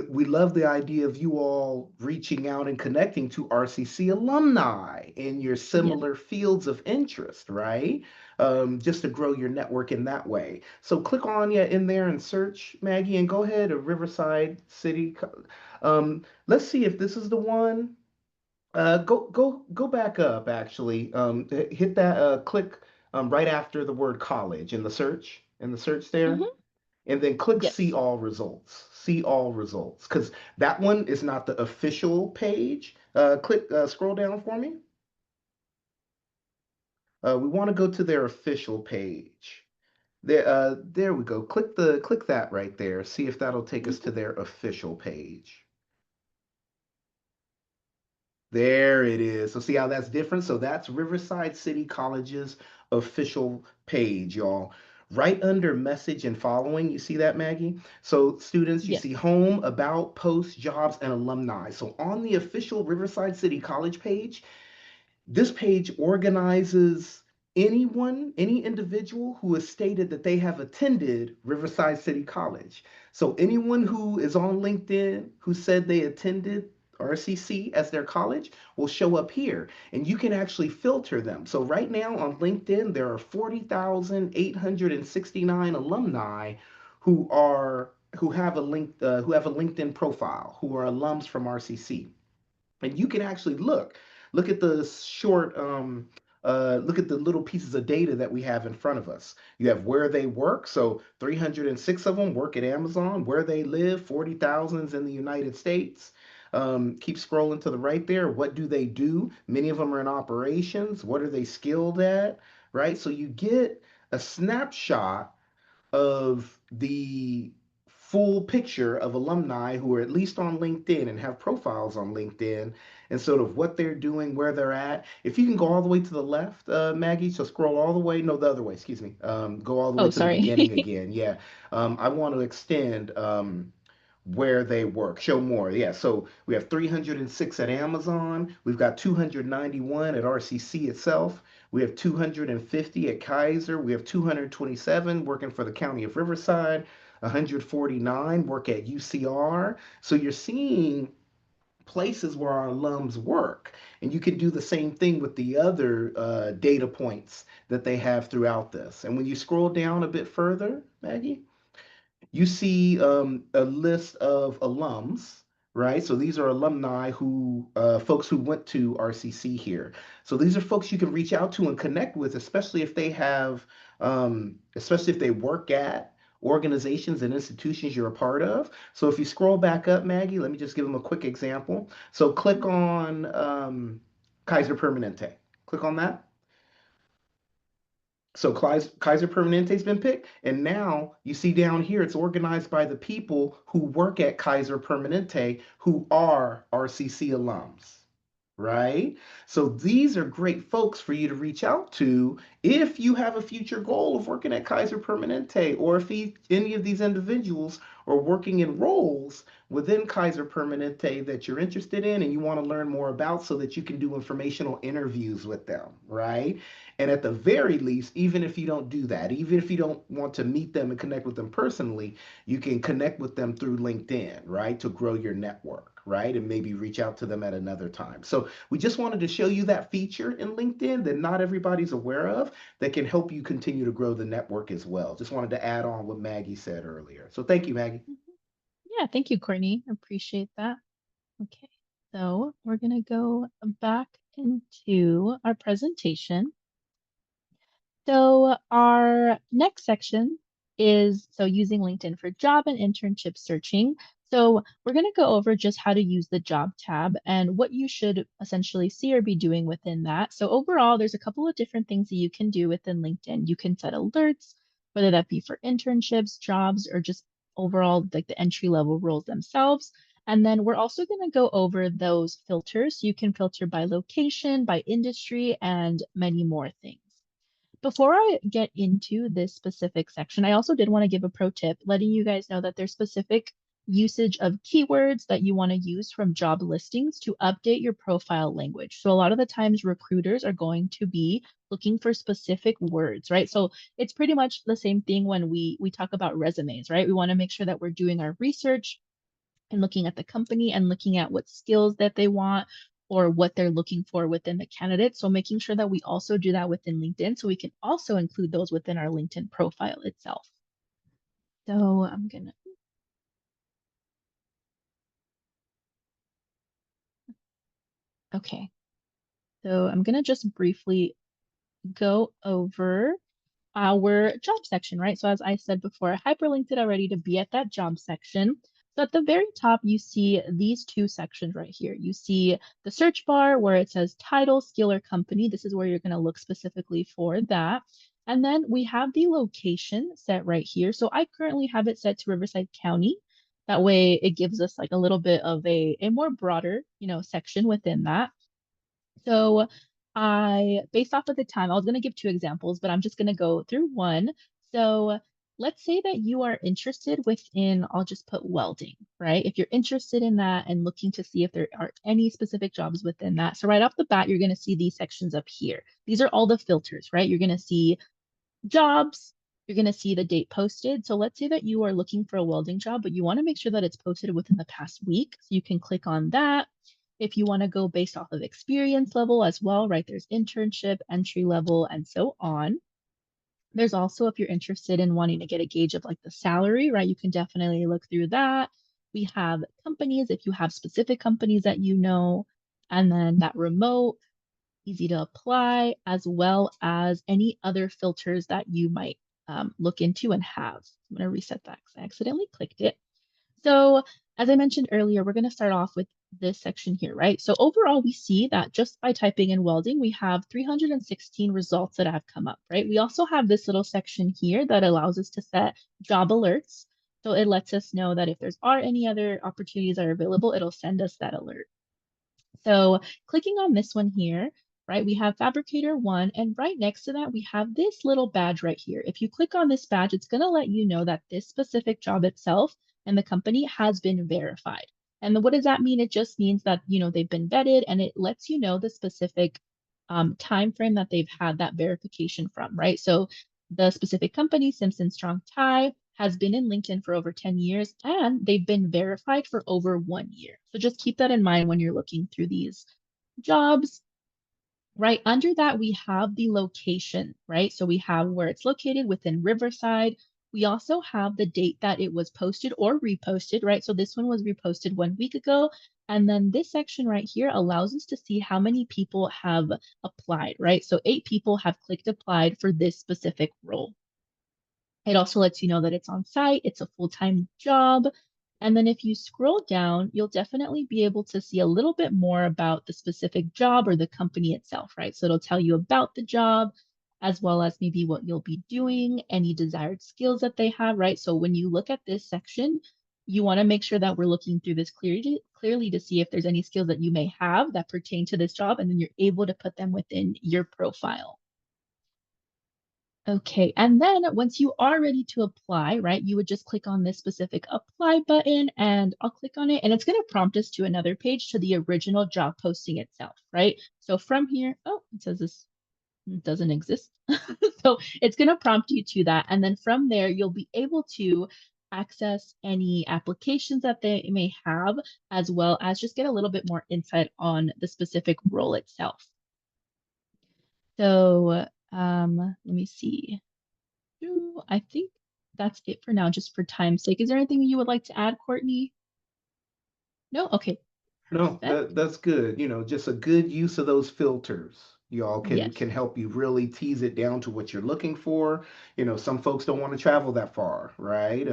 we love the idea of you all reaching out and connecting to RCC alumni in your Yeah. similar fields of interest, right? Just to grow your network in that way. So click on yeah in there and search Maggie and go ahead to Riverside City. Let's see if this is the one. Go back up actually. Hit that click right after the word college in the search there, Hmm. and then click see Yes. all results. See all results, because that one is not the official page. Scroll down for me. We want to go to their official page. There we go. Click that right there. See if that'll take us to Hmm. their official page. There it is. So see how that's different? So that's Riverside City College's official page, y'all. Right under message and following, you see that, Maggie? So students, you Yes. see home, about, posts, jobs, and alumni. So on the official Riverside City College page, this page organizes any individual who has stated that they have attended Riverside City College. So anyone who is on LinkedIn who said they attended RCC as their college will show up here and you can actually filter them. So right now on LinkedIn, there are 40,869 alumni who have a LinkedIn profile, who are alums from RCC, and you can actually look at the short look at the little pieces of data that we have in front of us. You have where they work, so 306 of them work at Amazon. Where they live, 40,000 in the United States. Keep scrolling to the right there. What do they do? Many of them are in operations. What are they skilled at? Right, so you get a snapshot of the full picture of alumni who are at least on LinkedIn and have profiles on LinkedIn, and sort of what they're doing, where they're at. If you can go all the way to the left, Maggie, so scroll all the way, no, the other way, excuse me. Go all the way Oh, to the sorry. beginning again. Yeah. I want to extend where they work. Show more. Yeah. So we have 306 at Amazon. We've got 291 at RCC itself. We have 250 at Kaiser. We have 227 working for the County of Riverside. 149 work at UCR. So you're seeing places where our alums work. And you can do the same thing with the other data points that they have throughout this. And when you scroll down a bit further, Maggie, you see a list of alums, right? So these are alumni folks who went to RCC here. So these are folks you can reach out to and connect with, especially if they work at organizations and institutions you're a part of. So if you scroll back up, Maggie, let me just give them a quick example. So click on Kaiser Permanente. Click on that. So Kaiser Permanente's been picked, and now you see down here it's organized by the people who work at Kaiser Permanente who are RCC alums, right? So these are great folks for you to reach out to if you have a future goal of working at Kaiser Permanente, or if any of these individuals are working in roles within Kaiser Permanente that you're interested in and you want to learn more about so that you can do informational interviews with them, right? And at the very least, even if you don't do that, even if you don't want to meet them and connect with them personally, you can connect with them through LinkedIn, right? To grow your network, right? And maybe reach out to them at another time. So we just wanted to show you that feature in LinkedIn that not everybody's aware of that can help you continue to grow the network as well. Just wanted to add on what Maggie said earlier. So thank you, Maggie. Mhm. Yeah, thank you, Courtney. I appreciate that. Okay, so we're gonna go back into our presentation. So our next section is using LinkedIn for job and internship searching. So we're going to go over just how to use the job tab and what you should essentially see or be doing within that. So overall, there's a couple of different things that you can do within LinkedIn. You can set alerts, whether that be for internships, jobs, or just overall like the entry level roles themselves. And then we're also going to go over those filters. You can filter by location, by industry, and many more things. Before I get into this specific section, I also did want to give a pro tip letting you guys know that there's specific usage of keywords that you want to use from job listings to update your profile language. So a lot of the times recruiters are going to be looking for specific words, right? So it's pretty much the same thing when we talk about resumes, right? We want to make sure that we're doing our research and looking at the company and looking at what skills that they want or what they're looking for within the candidate. So making sure that we also do that within LinkedIn so we can also include those within our LinkedIn profile itself. So I'm gonna, okay. So I'm gonna just briefly go over our job section, right? So as I said before, I hyperlinked it already to be at that job section. So at the very top, you see these two sections right here. You see the search bar where it says title, skill, or company. This is where you're going to look specifically for that. And then we have the location set right here. So I currently have it set to Riverside County. That way it gives us like a little bit of a more broader, section within that. So based off of the time, I was going to give two examples, but I'm just going to go through one. So let's say that you are interested within, I'll just put welding, right? If you're interested in that and looking to see if there are any specific jobs within that. So right off the bat, you're going to see these sections up here. These are all the filters, right? You're going to see jobs. You're going to see the date posted. So let's say that you are looking for a welding job, but you want to make sure that it's posted within the past week. So you can click on that. If you want to go based off of experience level as well, right? There's internship, entry level, and so on. There's also, if you're interested in wanting to get a gauge of like the salary, right? You can definitely look through that. We have companies, if you have specific companies that you know, and then that remote, easy to apply, as well as any other filters that you might look into and have. I'm going to reset that because I accidentally clicked it. So as I mentioned earlier, we're going to start off with this section here, right? So overall, we see that just by typing in welding, we have 316 results that have come up, right? We also have this little section here that allows us to set job alerts. So it lets us know that if there's are any other opportunities that are available, it'll send us that alert. So clicking on this one here, right, we have Fabricator 1, and right next to that, we have this little badge right here. If you click on this badge, it's going to let you know that this specific job itself and the company has been verified. And what does that mean? It just means that, they've been vetted and it lets you know the specific time frame that they've had that verification from, right? So the specific company, Simpson Strong Tie, has been in LinkedIn for over 10 years and they've been verified for over 1 year. So just keep that in mind when you're looking through these jobs. Right under that, we have the location, right? So we have where it's located within Riverside. We also have the date that it was posted or reposted, right? So this one was reposted 1 week ago. And then this section right here allows us to see how many people have applied, right? So 8 people have clicked applied for this specific role. It also lets you know that it's on site, it's a full-time job. And then if you scroll down, you'll definitely be able to see a little bit more about the specific job or the company itself, right? So it'll tell you about the job, as well as maybe what you'll be doing, any desired skills that they have, right? So when you look at this section, you want to make sure that we're looking through this clearly to see if there's any skills that you may have that pertain to this job, and then you're able to put them within your profile. Okay, and then once you are ready to apply, right, you would just click on this specific apply button and I'll click on it and it's going to prompt us to another page to the original job posting itself, right? So from here, oh, it says this doesn't exist. So it's going to prompt you to that. And then from there, you'll be able to access any applications that they may have, as well as just get a little bit more insight on the specific role itself. So let me see. I think that's it for now, just for time's sake. Is there anything you would like to add, Courtney? No? Okay, No, perfect. that's good. You know, just a good use of those filters. Y'all can Yes. can help you really tease it down to what you're looking for. You know, some folks don't want to travel that far, right?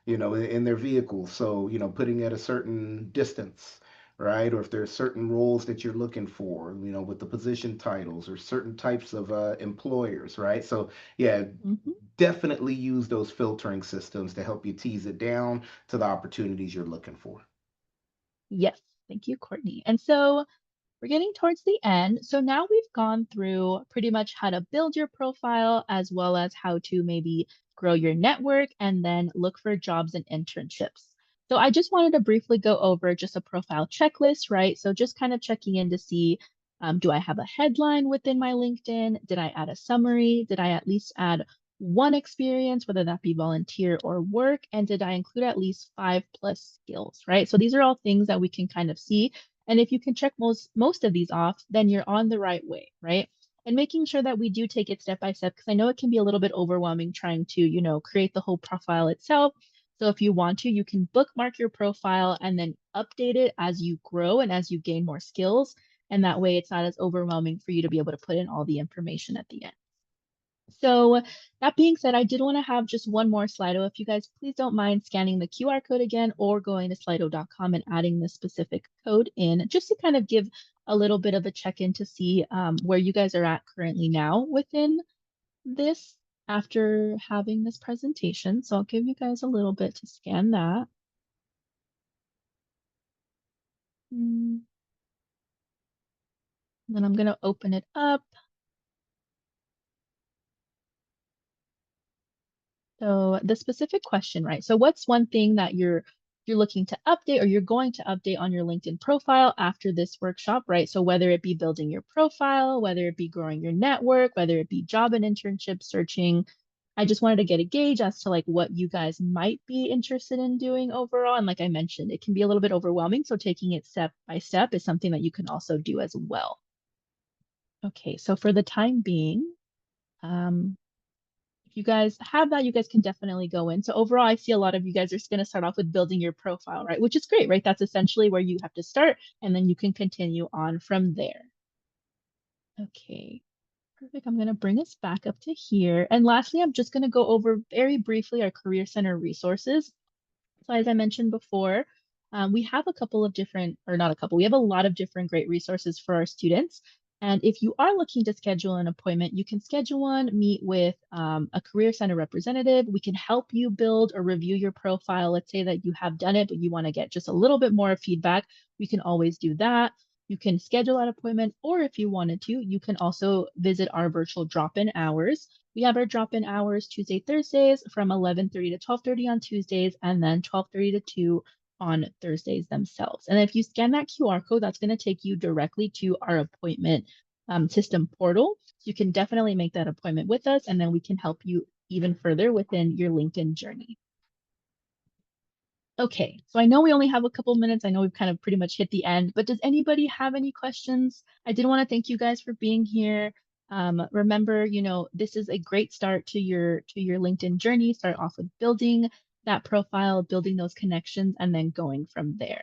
You know, in their vehicles. So, you know, putting at a certain distance, right? Or if there's certain roles that you're looking for, you know, with the position titles or certain types of employers, right? So, yeah, Mhm. definitely use those filtering systems to help you tease it down to the opportunities you're looking for. Yes. Thank you, Courtney. And so we're getting towards the end. So now we've gone through pretty much how to build your profile as well as how to maybe grow your network and then look for jobs and internships. So I just wanted to briefly go over just a profile checklist, right? So just kind of checking in to see, do I have a headline within my LinkedIn? Did I add a summary? Did I at least add one experience, whether that be volunteer or work? And did I include at least 5+ skills, right? So these are all things that we can kind of see, and if you can check most of these off, then you're on the right way, right? And making sure that we do take it step by step, because I know it can be a little bit overwhelming trying to, create the whole profile itself. So if you want to, you can bookmark your profile and then update it as you grow and as you gain more skills. And that way it's not as overwhelming for you to be able to put in all the information at the end. So that being said, I did want to have just one more Slido. If you guys please don't mind scanning the QR code again or going to slido.com and adding the specific code in, just to kind of give a little bit of a check-in to see where you guys are at currently now within this after having this presentation. So I'll give you guys a little bit to scan that. Mm, Then I'm going to open it up. So the specific question, right? So what's one thing that you're looking to update or you're going to update on your LinkedIn profile after this workshop, right? So whether it be building your profile, whether it be growing your network, whether it be job and internship searching, I just wanted to get a gauge as to like what you guys might be interested in doing overall. And like I mentioned, it can be a little bit overwhelming. So taking it step by step is something that you can also do as well. Okay, so for the time being, um, if you guys have that, you guys can definitely go in. So overall, I see a lot of you guys are just going to start off with building your profile, right? Which is great, right? That's essentially where you have to start, and then you can continue on from there. Okay, perfect. I'm going to bring us back up to here. And lastly, I'm just going to go over very briefly our Career Center resources. So as I mentioned before, we have a couple of different, or not a couple, we have a lot of different great resources for our students. And if you are looking to schedule an appointment, you can schedule one, meet with a Career Center representative. We can help you build or review your profile. Let's say that you have done it, but you want to get just a little bit more feedback. We can always do that. You can schedule that appointment, or if you wanted to, you can also visit our virtual drop-in hours. We have our drop-in hours Tuesday, Thursdays from 11:30 to 12:30 on Tuesdays, and then 12:30 to 2 on Thursdays themselves. And if you scan that QR code, that's going to take you directly to our appointment system portal. So you can definitely make that appointment with us, and then we can help you even further within your LinkedIn journey. Okay, so I know we only have a couple minutes. I know we've kind of pretty much hit the end, but does anybody have any questions? I did want to thank you guys for being here. Remember, this is a great start to your LinkedIn journey. Start off with building that profile, building those connections, and then going from there.